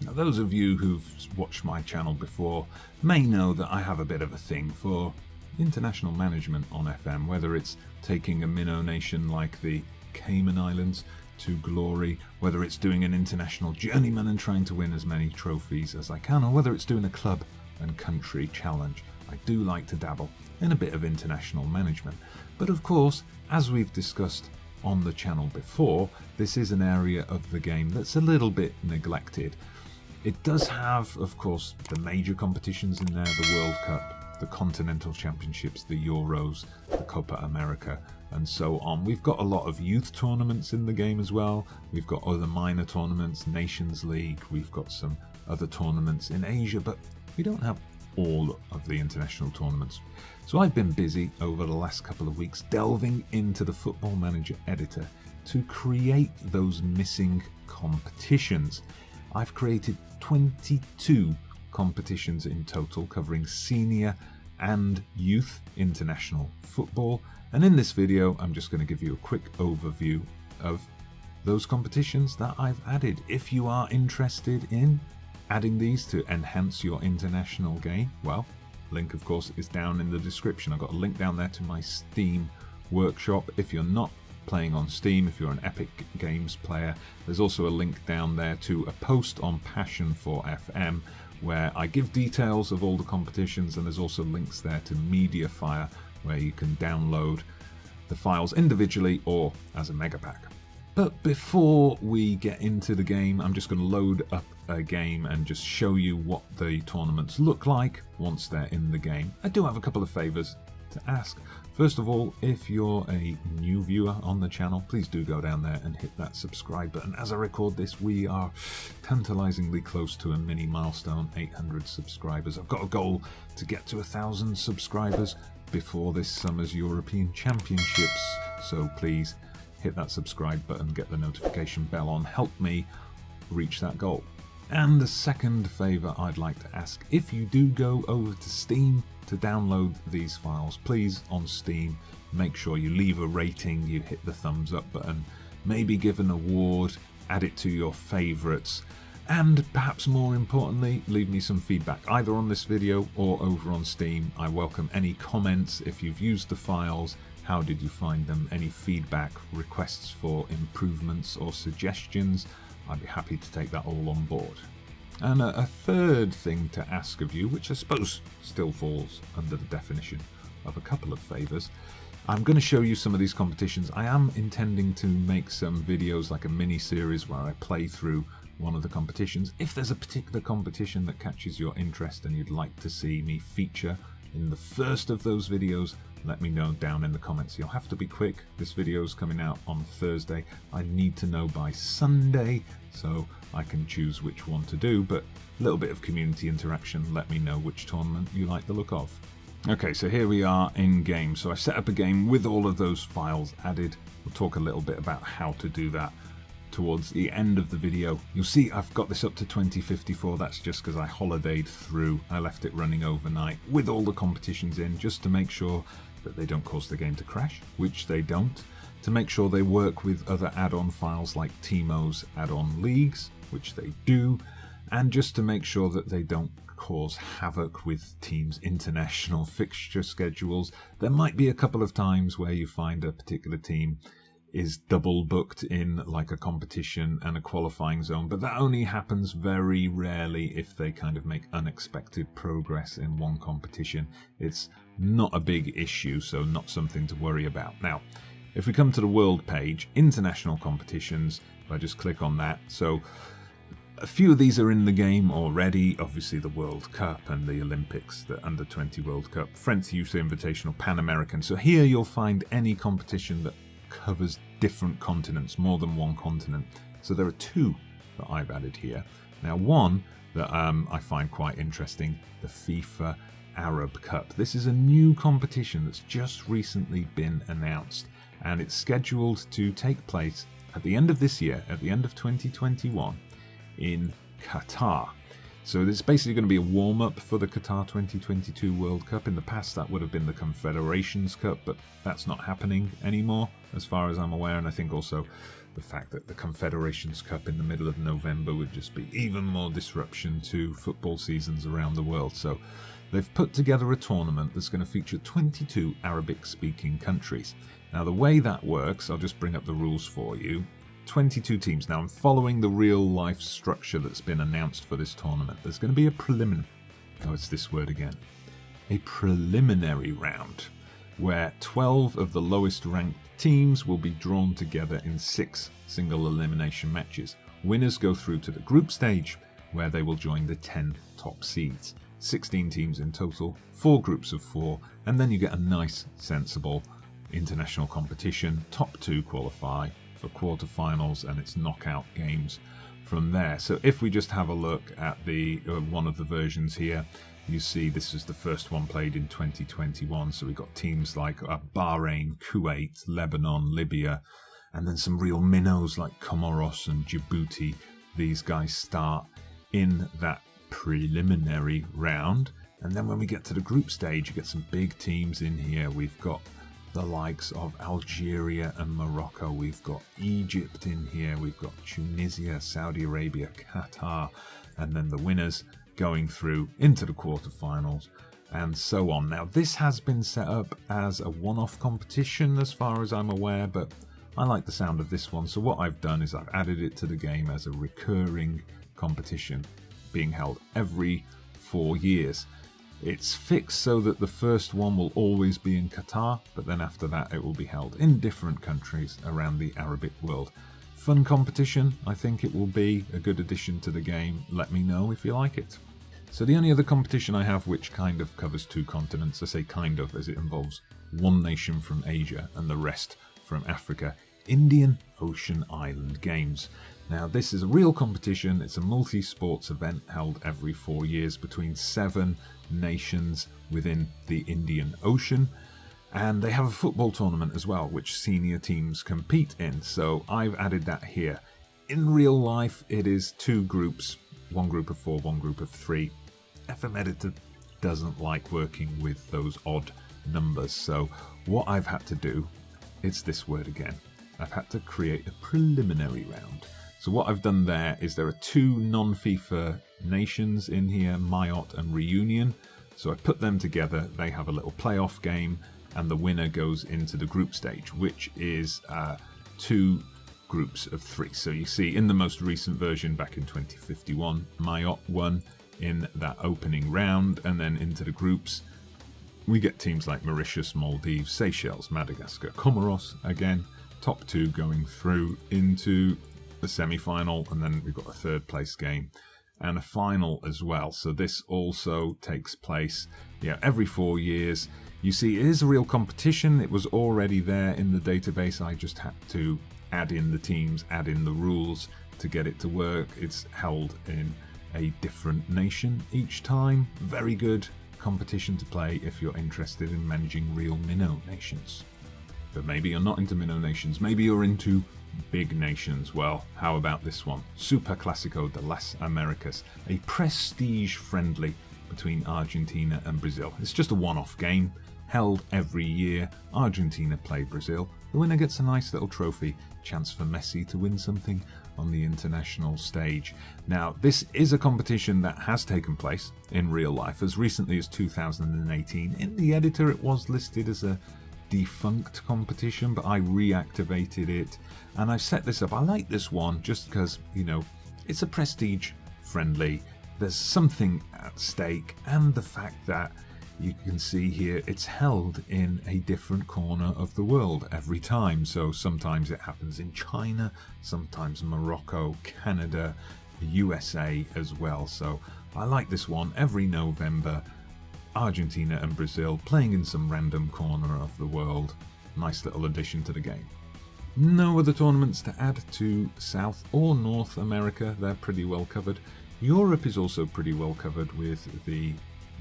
Now, those of you who've watched my channel before may know that I have a bit of a thing for international management on FM, whether it's taking a minnow nation like the Cayman Islands to glory, whether it's doing an international journeyman and trying to win as many trophies as I can, or whether it's doing a club and country challenge. I do like to dabble in a bit of international management. But of course, as we've discussed on the channel before, this is an area of the game that's a little bit neglected. It does have, of course, the major competitions in there, the World Cup, the Continental Championships, the Euros, the Copa America, and so on. We've got a lot of youth tournaments in the game as well. We've got other minor tournaments, Nations League, we've got some other tournaments in Asia, but we don't have all of the international tournaments. So I've been busy over the last couple of weeks delving into the Football Manager editor to create those missing competitions. I've created 22 competitions in total covering senior and youth international football, and in this video I'm just going to give you a quick overview of those competitions that I've added. If you are interested in adding these to enhance your international game, well, link of course is down in the description. I've got a link down there to my Steam workshop. If you're not playing on Steam, if you're an Epic Games player, there's also a link down there to a post on Passion for FM where I give details of all the competitions, and there's also links there to Mediafire where you can download the files individually or as a megapack. But before we get into the game, I'm just going to load up a game and just show you what the tournaments look like once they're in the game. I do have a couple of favours to ask. First of all, if you're a new viewer on the channel, please do go down there and hit that subscribe button. As I record this, we are tantalizingly close to a mini milestone, 800 subscribers. I've got a goal to get to 1,000 subscribers before this summer's European Championships, so please hit that subscribe button, get the notification bell on, help me reach that goal. And the second favour I'd like to ask, if you do go over to Steam to download these files, please on Steam make sure you leave a rating, you hit the thumbs up button, maybe give an award, add it to your favourites, and perhaps more importantly, leave me some feedback either on this video or over on Steam. I welcome any comments. If you've used the files, how did you find them? Any feedback, requests for improvements or suggestions? I'd be happy to take that all on board. And a third thing to ask of you, which I suppose still falls under the definition of a couple of favours, I'm going to show you some of these competitions. I am intending to make some videos like a mini series where I play through one of the competitions. If there's a particular competition that catches your interest and you'd like to see me feature in the first of those videos, let me know down in the comments. You'll have to be quick. This video is coming out on Thursday. I need to know by Sunday so I can choose which one to do, but a little bit of community interaction. Let me know which tournament you like the look of. Okay, so here we are in game. So I set up a game with all of those files added. We'll talk a little bit about how to do that towards the end of the video. You'll see I've got this up to 2054. That's just because I holidayed through. I left it running overnight with all the competitions in just to make sure that they don't cause the game to crash, which they don't, to make sure they work with other add-on files like Timo's add-on leagues, which they do, and just to make sure that they don't cause havoc with teams' international fixture schedules. There might be a couple of times where you find a particular team is double booked in like a competition and a qualifying zone, but that only happens very rarely if they kind of make unexpected progress in one competition. It's not a big issue, so not something to worry about. Now, if we come to the world page, international competitions, if I just click on that, so a few of these are in the game already. Obviously the World Cup and the Olympics, the Under-20 World Cup, French Youth Invitational, Pan American. So here you'll find any competition that covers different continents, more than one continent. So there are two that I've added here. Now one that I find quite interesting, the FIFA Arab Cup. This is a new competition that's just recently been announced, and it's scheduled to take place at the end of this year, at the end of 2021 in Qatar. So this is basically going to be a warm-up for the Qatar 2022 World Cup. In the past that would have been the Confederations Cup, but that's not happening anymore as far as I'm aware, and I think also the fact that the Confederations Cup in the middle of November would just be even more disruption to football seasons around the world. So they've put together a tournament that's going to feature 22 Arabic-speaking countries. Now, the way that works, I'll just bring up the rules for you. 22 teams. Now, I'm following the real-life structure that's been announced for this tournament. There's going to be a it's this word again. A preliminary round, where 12 of the lowest-ranked teams will be drawn together in 6 single elimination matches. Winners go through to the group stage, where they will join the 10 top seeds. 16 teams in total, 4 groups of 4, and then you get a nice, sensible international competition. Top 2 qualify for quarterfinals, and it's knockout games from there. So if we just have a look at the one of the versions here, you see this is the first one played in 2021. So we've got teams like Bahrain, Kuwait, Lebanon, Libya, and then some real minnows like Comoros and Djibouti. These guys start in that preliminary round, and then when we get to the group stage, you get some big teams in here. We've got the likes of Algeria and Morocco. We've got Egypt in here. We've got Tunisia, Saudi Arabia, Qatar, and then the winners going through into the quarterfinals and so on. Now, this has been set up as a one-off competition as far as I'm aware, but I like the sound of this one. So what I've done is I've added it to the game as a recurring competition being held every 4 years. It's fixed so that the first one will always be in Qatar, but then after that it will be held in different countries around the Arabic world. Fun competition. I think it will be a good addition to the game. Let me know if you like it. So the only other competition I have which kind of covers 2 continents, I say kind of as it involves one nation from Asia and the rest from Africa, Indian Ocean Island Games. Now, this is a real competition. It's a multi-sports event held every 4 years between 7 nations within the Indian Ocean. And they have a football tournament as well, which senior teams compete in. So I've added that here. In real life, it is 2 groups, 1 group of 4, 1 group of 3. FM Editor doesn't like working with those odd numbers. So what I've had to do, it's this word again. I've had to create a preliminary round. So what I've done there is there are 2 non-FIFA nations in here, Mayotte and Reunion. So I put them together. They have a little playoff game, and the winner goes into the group stage, which is 2 groups of 3. So you see in the most recent version back in 2051, Mayotte won in that opening round, and then into the groups we get teams like Mauritius, Maldives, Seychelles, Madagascar, Comoros, again, top 2 going through into the semi-final, and then we've got a 3rd place game and a final as well. So this also takes place every 4 years. You see, it is a real competition. It was already there in the database. I just had to add in the teams, add in the rules to get it to work. It's held in a different nation each time. Very good competition to play if you're interested in managing real minnow nations. But maybe you're not into minnow nations. Maybe you're into big nations. Well, how about this one? Superclasico de las Americas, a prestige friendly between Argentina and Brazil. It's just a one-off game held every year. Argentina play Brazil. The winner gets a nice little trophy, chance for Messi to win something on the international stage. Now, this is a competition that has taken place in real life as recently as 2018. In the editor, it was listed as a defunct competition, but I reactivated it and I've set this up. I like this one just because, it's a prestige friendly. There's something at stake, and the fact that you can see here it's held in a different corner of the world every time. So sometimes it happens in China, sometimes Morocco, Canada, the USA as well. So I like this one. Every November, Argentina and Brazil playing in some random corner of the world. Nice little addition to the game. No other tournaments to add to South or North America. They're pretty well covered. Europe is also pretty well covered with the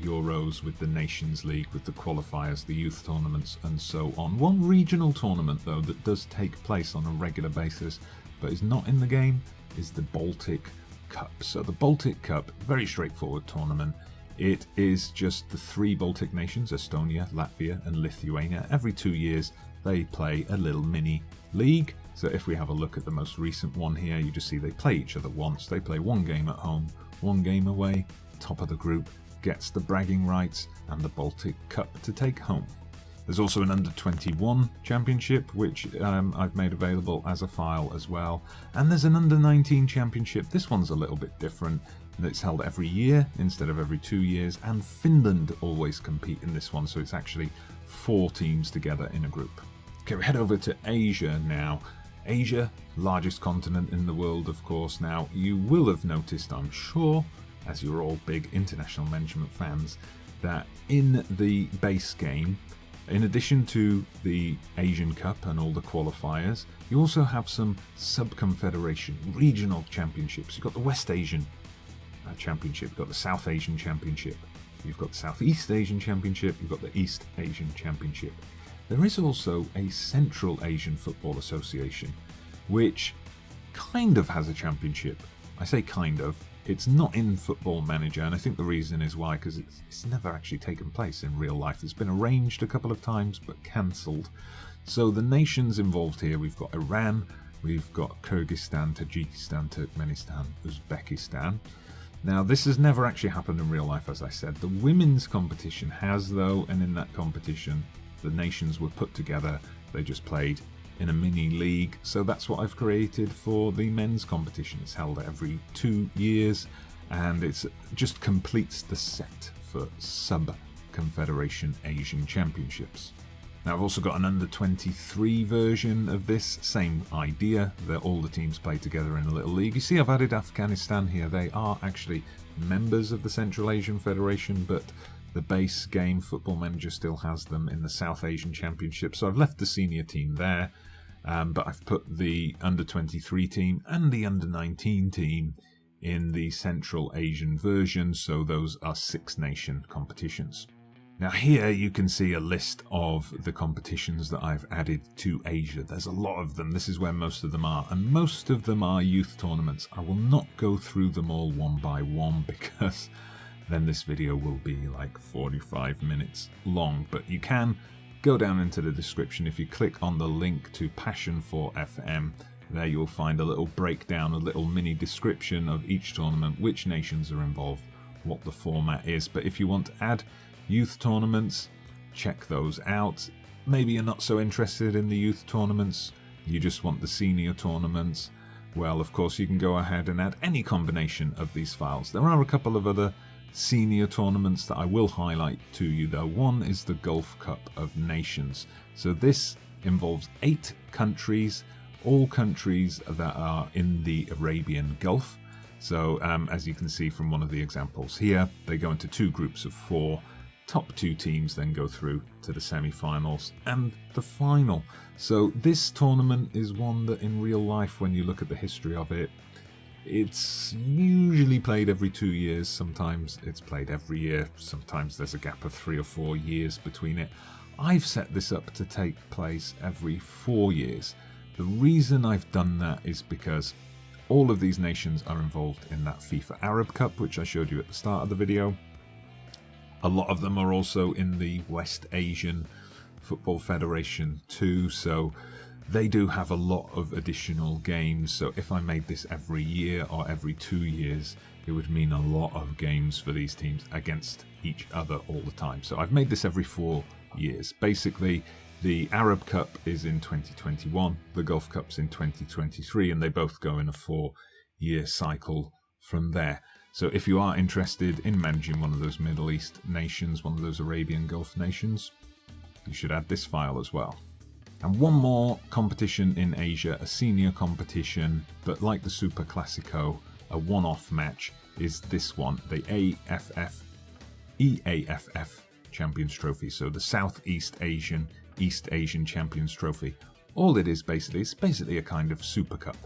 Euros, with the Nations League, with the qualifiers, the youth tournaments and so on. One regional tournament though that does take place on a regular basis but is not in the game is the Baltic Cup. So the Baltic Cup, very straightforward tournament. It is just the 3 Baltic nations, Estonia, Latvia and Lithuania. Every 2 years they play a little mini league So if we have a look at the most recent one here, you just see they play each other once. They play one game at home, one game away. Top of the group gets the bragging rights and the Baltic Cup to take home. There's also an under-21 championship, which I've made available as a file as well. And there's an under-19 championship. This one's a little bit different. It's held every year instead of every 2 years. And Finland always compete in this one, so it's actually 4 teams together in a group. Okay, we head over to Asia now. Asia, largest continent in the world, of course. Now, you will have noticed, I'm sure, as you're all big international management fans, that in the base game, in addition to the Asian Cup and all the qualifiers, you also have some sub-confederation regional championships. You've got the West Asian Championship, you've got the South Asian Championship, you've got the Southeast Asian Championship, you've got the East Asian Championship. There is also a Central Asian Football Association, which kind of has a championship. I say kind of. It's not in Football Manager, and I think the reason is why, because it's never actually taken place in real life. It's been arranged a couple of times, but cancelled. So the nations involved here, we've got Iran, we've got Kyrgyzstan, Tajikistan, Turkmenistan, Uzbekistan. Now, this has never actually happened in real life, as I said. The women's competition has, though, and in that competition, the nations were put together. They just played in a mini league, so that's what I've created for the men's competition. It's held every 2 years, and it just completes the set for sub-confederation Asian championships. Now, I've also got an under-23 version of this, same idea, that all the teams play together in a little league. You see I've added Afghanistan here. They are actually members of the Central Asian Federation, but the base game, Football Manager, still has them in the South Asian Championship, so I've left the senior team there, but I've put the under-23 team and the under-19 team in the Central Asian version, so those are 6-nation competitions. Now here you can see a list of the competitions that I've added to Asia. There's a lot of them. This is where most of them are, and most of them are youth tournaments. I will not go through them all one by one because then this video will be like 45 minutes long, but you can go down into the description. If you click on the link to Passion for FM, there you'll find a little breakdown, a little mini description of each tournament, which nations are involved, what the format is. But if you want to add youth tournaments, check those out. Maybe you're not so interested in the youth tournaments, you just want the senior tournaments. Well, of course, you can go ahead and add any combination of these files. There are a couple of other senior tournaments that I will highlight to you, though. One is the Gulf Cup of Nations. So this involves 8 countries, all countries that are in the Arabian Gulf. So as you can see from one of the examples here, they go into 2 groups of 4. Top 2 teams then go through to the semi-finals and the final. So this tournament is one that in real life, when you look at the history of it, it's usually played every 2 years. Sometimes it's played every year. Sometimes there's a gap of 3 or 4 years between it. I've set this up to take place every 4 years. The reason I've done that is because all of these nations are involved in that FIFA Arab Cup, which I showed you at the start of the video. A lot of them are also in the West Asian Football Federation too, so they do have a lot of additional games. So if I made this every year or every 2 years, it would mean a lot of games for these teams against each other all the time. So I've made this every 4 years. Basically, the Arab Cup is in 2021, the Gulf Cup's in 2023, and they both go in a 4-year cycle from there. So if you are interested in managing one of those Middle East nations, one of those Arabian Gulf nations, you should add this file as well. And one more competition in Asia, a senior competition, but like the Superclasico, a one-off match, is this one, the AFF-EAFF Champions Trophy. So the Southeast Asian, East Asian Champions Trophy. All it is basically, it's basically a kind of Super Cup.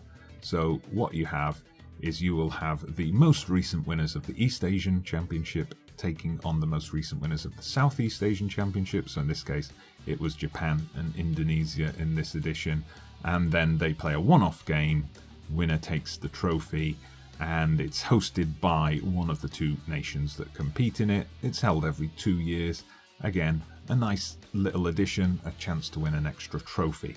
So what you have is you will have the most recent winners of the East Asian Championship taking on the most recent winners of the Southeast Asian Championship. So in this case, it was Japan and Indonesia in this edition. And then they play a one-off game, winner takes the trophy, and it's hosted by one of the 2 nations that compete in it. It's held every 2 years. Again, a nice little addition, a chance to win an extra trophy.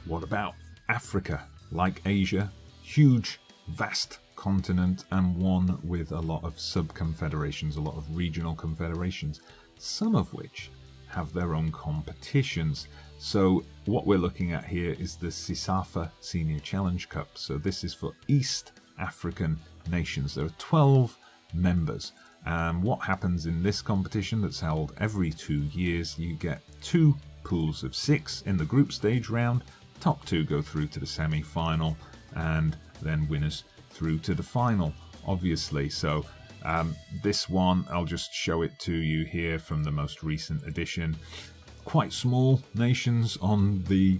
What about Africa, like Asia, huge, vast continent, and one with a lot of sub-confederations, a lot of regional confederations, some of which have their own competitions. So what we're looking at here is the COSAFA Senior Challenge Cup. So this is for East African nations. There are 12 members. And what happens in this competition that's held every 2 years, you get 2 pools of 6 in the group stage round. Top 2 go through to the semi-final, and then winners through to the final, obviously. So this one, I'll just show it to you here from the most recent edition. Quite small nations on the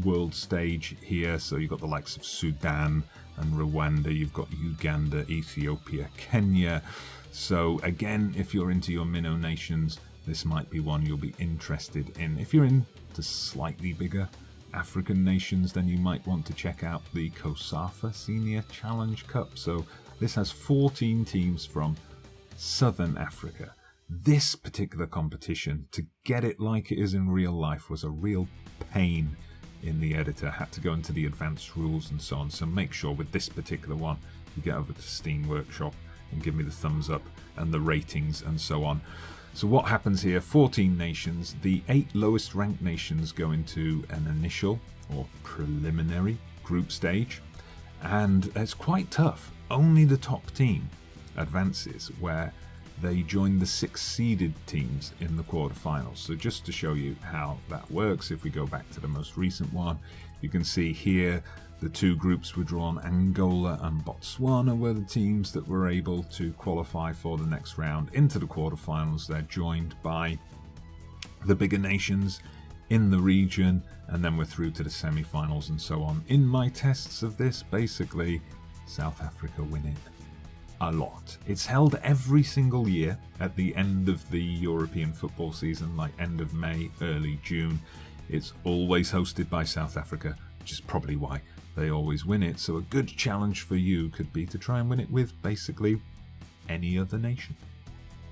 world stage here. So you've got the likes of Sudan and Rwanda, you've got Uganda, Ethiopia, Kenya. So again, if you're into your minnow nations, this might be one you'll be interested in. If you're into slightly bigger African nations, then you might want to check out the COSAFA Senior Challenge Cup. So this has 14 teams from Southern Africa. This particular competition, to get it like it is in real life, was a real pain in the editor. Had to go into the advanced rules and so on. So make sure with this particular one, you get over to Steam Workshop and give me the thumbs up and the ratings and so on. So what happens here, 14 nations, the 8 lowest ranked nations go into an initial or preliminary group stage, and it's quite tough. Only the top team advances, where they join the 6 seeded teams in the quarterfinals. So just to show you how that works, if we go back to the most recent one, you can see here the 2 groups were drawn. Angola and Botswana were the teams that were able to qualify for the next round into the quarterfinals. They're joined by the bigger nations in the region, and then we're through to the semi-finals and so on. In my tests of this, basically, South Africa win it a lot. It's held every single year at the end of the European football season, like end of May, early June. It's always hosted by South Africa, which is probably why they always win it. So a good challenge for you could be to try and win it with basically any other nation.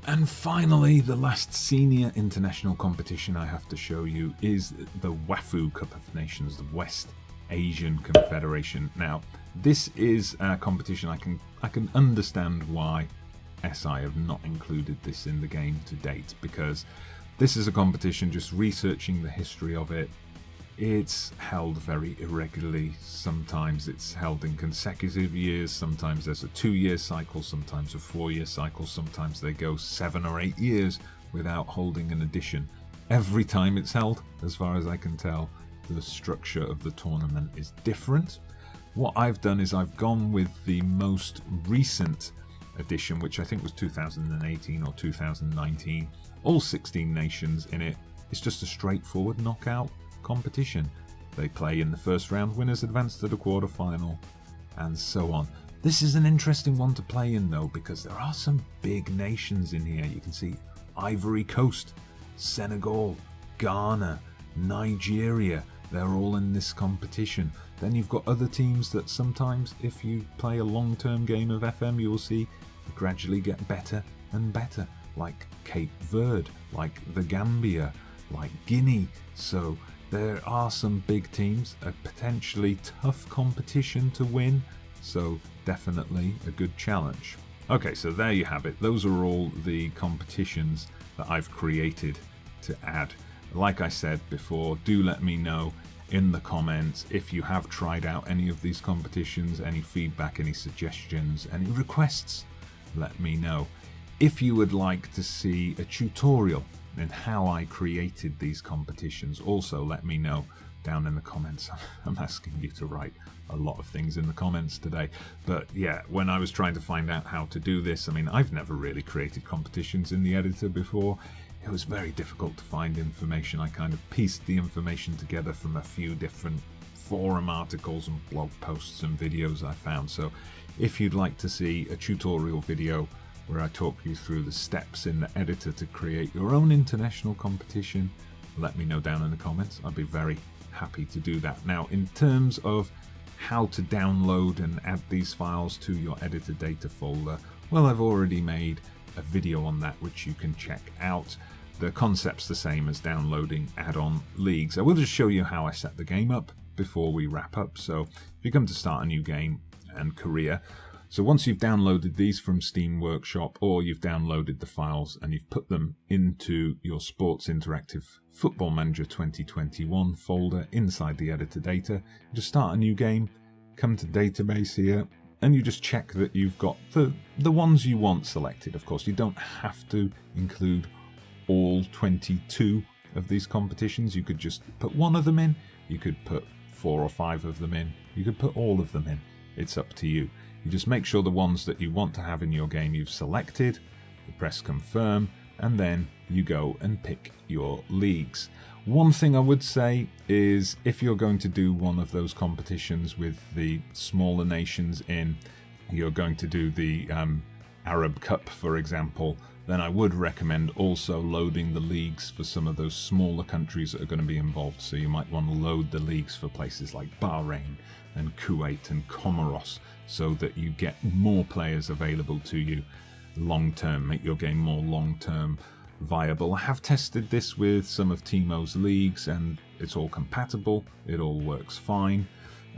And finally, the last senior international competition I have to show you is the WAFU Cup of Nations, the West Asian Confederation. Now, this is a competition I can understand why SI have not included this in the game to date, because this is a competition, just researching the history of it, it's held very irregularly. Sometimes it's held in consecutive years, sometimes there's a 2-year cycle, sometimes a 4-year cycle, sometimes they go 7 or 8 years without holding an edition. Every time it's held, as far as I can tell, the structure of the tournament is different. What I've done is I've gone with the most recent edition, which I think was 2018 or 2019, all 16 nations in it. It's just a straightforward knockout competition. They play in the first round, winners advance to the quarterfinal, and so on. This is an interesting one to play in though, because there are some big nations in here. You can see Ivory Coast, Senegal, Ghana, Nigeria, they're all in this competition. Then you've got other teams that sometimes, if you play a long-term game of FM, you will see gradually get better and better, like Cape Verde, like the Gambia, like Guinea. So there are some big teams, a potentially tough competition to win, so definitely a good challenge. Okay, so there you have it. Those are all the competitions that I've created to add. Like I said before, do let me know in the comments if you have tried out any of these competitions, any feedback, any suggestions, any requests, let me know. If you would like to see a tutorial in how I created these competitions, also let me know down in the comments. I'm asking you to write a lot of things in the comments today, but yeah, when I was trying to find out how to do this, I mean, I've never really created competitions in the editor before. It was very difficult to find information. I kind of pieced the information together from a few different forum articles and blog posts and videos I found. So if you'd like to see a tutorial video where I talk you through the steps in the editor to create your own international competition, let me know down in the comments. I'd be very happy to do that. Now, in terms of how to download and add these files to your editor data folder, well, I've already made a video on that which you can check out. The concept's the same as downloading add-on leagues. I will just show you how I set the game up before we wrap up. So if you come to start a new game and career, so once you've downloaded these from Steam Workshop, or you've downloaded the files and you've put them into your Sports Interactive Football Manager 2021 folder inside the editor data, you just start a new game, come to database here, and you just check that you've got the ones you want selected. Of course, you don't have to include all 22 of these competitions. You could just put one of them in, you could put 4 or 5 of them in, you could put all of them in. It's up to you. You just make sure the ones that you want to have in your game you've selected, you press confirm, and then you go and pick your leagues. One thing I would say is if you're going to do one of those competitions with the smaller nations in, you're going to do the Arab Cup, for example, then I would recommend also loading the leagues for some of those smaller countries that are going to be involved. So you might want to load the leagues for places like Bahrain and Kuwait and Comoros, so that you get more players available to you long term, make your game more long term viable. I have tested this with some of Timo's leagues and it's all compatible, it all works fine.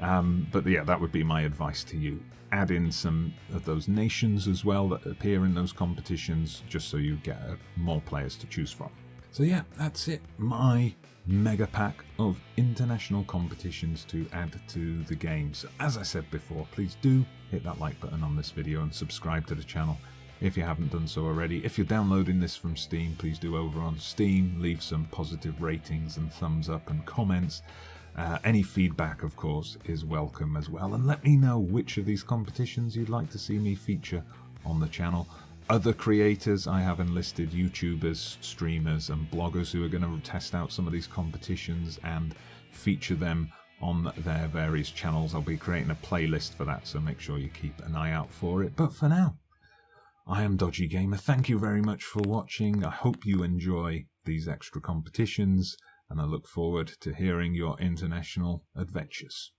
But yeah, that would be my advice to you. Add in some of those nations as well that appear in those competitions, just so you get more players to choose from. So yeah, that's it. My mega pack of international competitions to add to the game. So as I said before, please do hit that like button on this video and subscribe to the channel if you haven't done so already. If you're downloading this from Steam, please do over on Steam leave some positive ratings and thumbs up and comments. Any feedback, of course, is welcome as well. And let me know which of these competitions you'd like to see me feature on the channel. Other creators I have enlisted, YouTubers, streamers and bloggers who are going to test out some of these competitions and feature them on their various channels. I'll be creating a playlist for that, so make sure you keep an eye out for it. But for now, I am Dodgy Gamer. Thank you very much for watching. I hope you enjoy these extra competitions, and I look forward to hearing your international adventures.